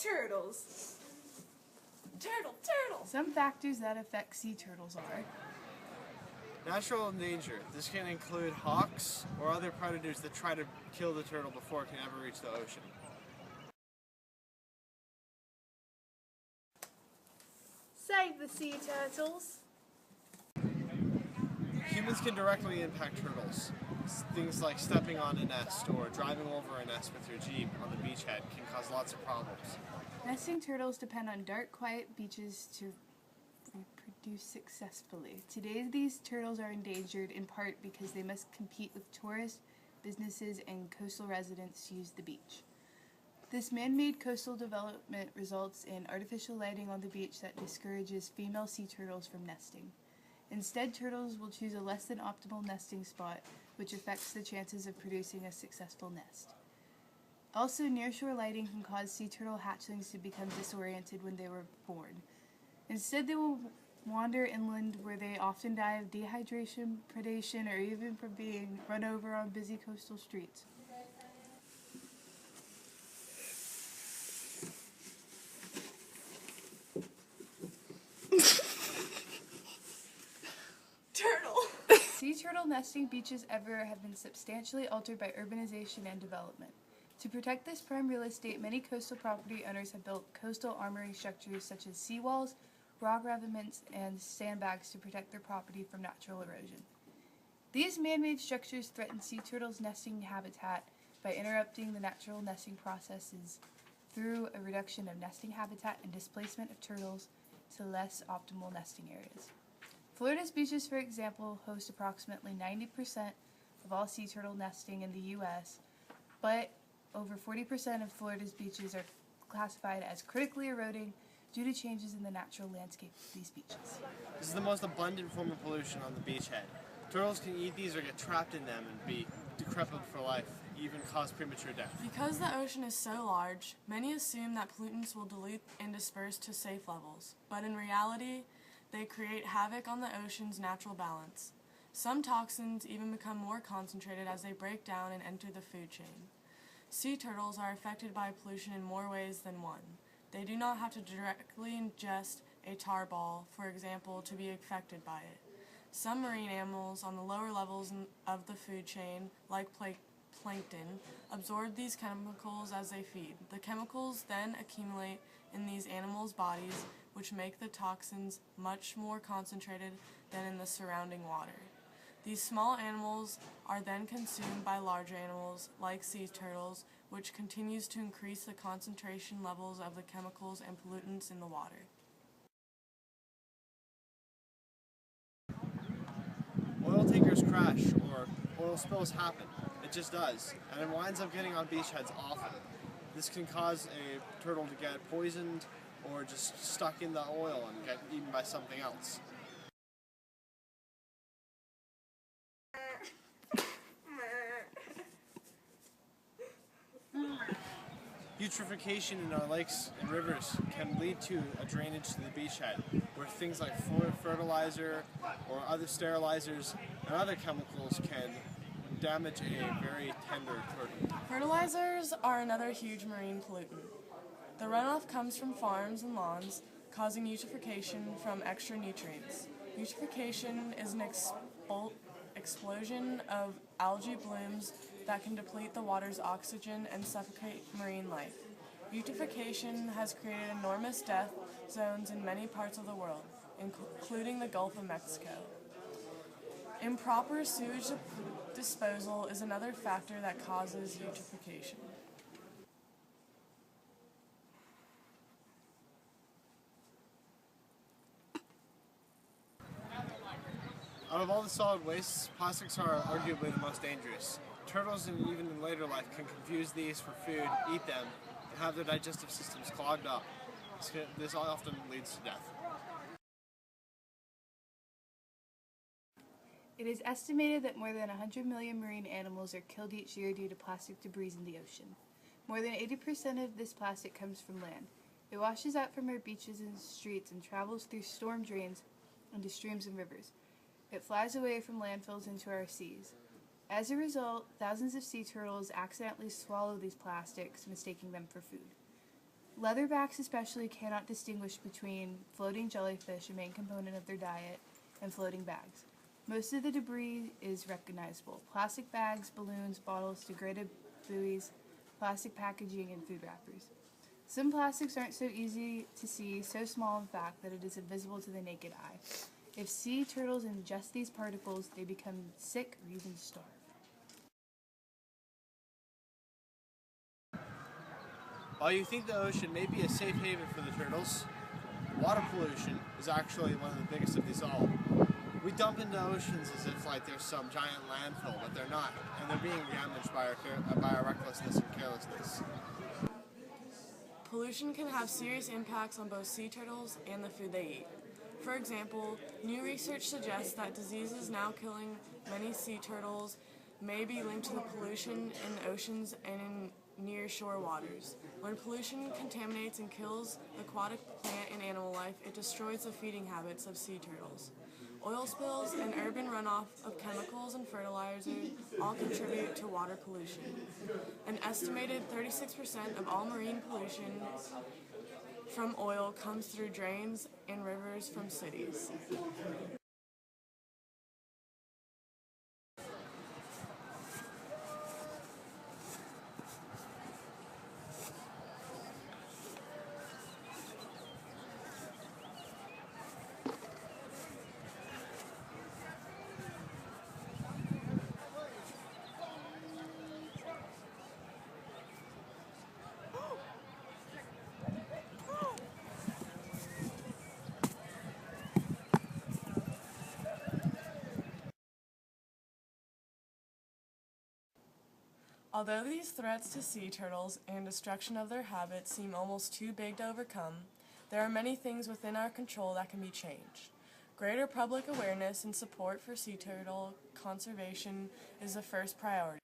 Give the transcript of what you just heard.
turtles. Turtle. Some factors that affect sea turtles are Natural and danger. This can include hawks or other predators that try to kill the turtle before it can ever reach the ocean. save the sea turtles. Humans can directly impact turtles. Things like stepping on a nest or driving over a nest with your Jeep on the beachhead can cause lots of problems. Nesting turtles depend on dark, quiet beaches to reproduce successfully. Today, these turtles are endangered in part because they must compete with tourists, businesses, and coastal residents to use the beach. This man-made coastal development results in artificial lighting on the beach that discourages female sea turtles from nesting. Instead, turtles will choose a less than optimal nesting spot, which affects the chances of producing a successful nest. Also, nearshore lighting can cause sea turtle hatchlings to become disoriented when they were born. Instead, they will wander inland where they often die of dehydration, predation, or even from being run over on busy coastal streets. Sea turtle nesting beaches everywhere have been substantially altered by urbanization and development. To protect this prime real estate, many coastal property owners have built coastal armory structures such as seawalls, rock revetments, and sandbags to protect their property from natural erosion. These man-made structures threaten sea turtles' nesting habitat by interrupting the natural nesting processes through a reduction of nesting habitat and displacement of turtles to less optimal nesting areas. Florida's beaches, for example, host approximately 90% of all sea turtle nesting in the U.S., but over 40% of Florida's beaches are classified as critically eroding due to changes in the natural landscape of these beaches. This is the most abundant form of pollution on the beachhead. Turtles can eat these or get trapped in them and be decrepit for life, even cause premature death. Because the ocean is so large, many assume that pollutants will dilute and disperse to safe levels, but in reality, they create havoc on the ocean's natural balance. Some toxins even become more concentrated as they break down and enter the food chain. Sea turtles are affected by pollution in more ways than one. They do not have to directly ingest a tar ball, for example, to be affected by it. Some marine animals on the lower levels of the food chain, like plankton, absorb these chemicals as they feed. The chemicals then accumulate in these animals' bodies, which make the toxins much more concentrated than in the surrounding water. These small animals are then consumed by larger animals, like sea turtles, which continues to increase the concentration levels of the chemicals and pollutants in the water. Oil tankers crash or oil spills happen. It just does, and it winds up getting on beachheads often. This can cause a turtle to get poisoned or just stuck in the oil and get eaten by something else. Eutrophication in our lakes and rivers can lead to a drainage to the beachhead, where things like fertilizer or other sterilizers and other chemicals can damage a very tender turtle. Fertilizers are another huge marine pollutant. The runoff comes from farms and lawns, causing eutrophication from extra nutrients. Eutrophication is an explosion of algae blooms that can deplete the water's oxygen and suffocate marine life. Eutrophication has created enormous death zones in many parts of the world, including the Gulf of Mexico. Improper sewage disposal is another factor that causes eutrophication. Out of all the solid wastes, plastics are arguably the most dangerous. Turtles, and even in later life, can confuse these for food, eat them, and have their digestive systems clogged up. This often leads to death. It is estimated that more than 100 million marine animals are killed each year due to plastic debris in the ocean. More than 80% of this plastic comes from land. It washes out from our beaches and streets and travels through storm drains into streams and rivers. It flies away from landfills into our seas. As a result, thousands of sea turtles accidentally swallow these plastics, mistaking them for food. Leatherbacks especially cannot distinguish between floating jellyfish, a main component of their diet, and floating bags. Most of the debris is recognizable: plastic bags, balloons, bottles, degraded buoys, plastic packaging, and food wrappers. Some plastics aren't so easy to see, so small in fact that it is invisible to the naked eye. If sea turtles ingest these particles, they become sick or even starve. While you think the ocean may be a safe haven for the turtles, water pollution is actually one of the biggest of these all. We dump into oceans as if like there's some giant landfill, but they're not, and they're being damaged by our recklessness and carelessness. Pollution can have serious impacts on both sea turtles and the food they eat. For example, new research suggests that diseases now killing many sea turtles may be linked to the pollution in the oceans and in near-shore waters. When pollution contaminates and kills aquatic plant and animal life, it destroys the feeding habits of sea turtles. Oil spills and urban runoff of chemicals and fertilizers all contribute to water pollution. An estimated 36% of all marine pollution from oil comes through drains and rivers from cities. Although these threats to sea turtles and destruction of their habits seem almost too big to overcome, there are many things within our control that can be changed. Greater public awareness and support for sea turtle conservation is the first priority.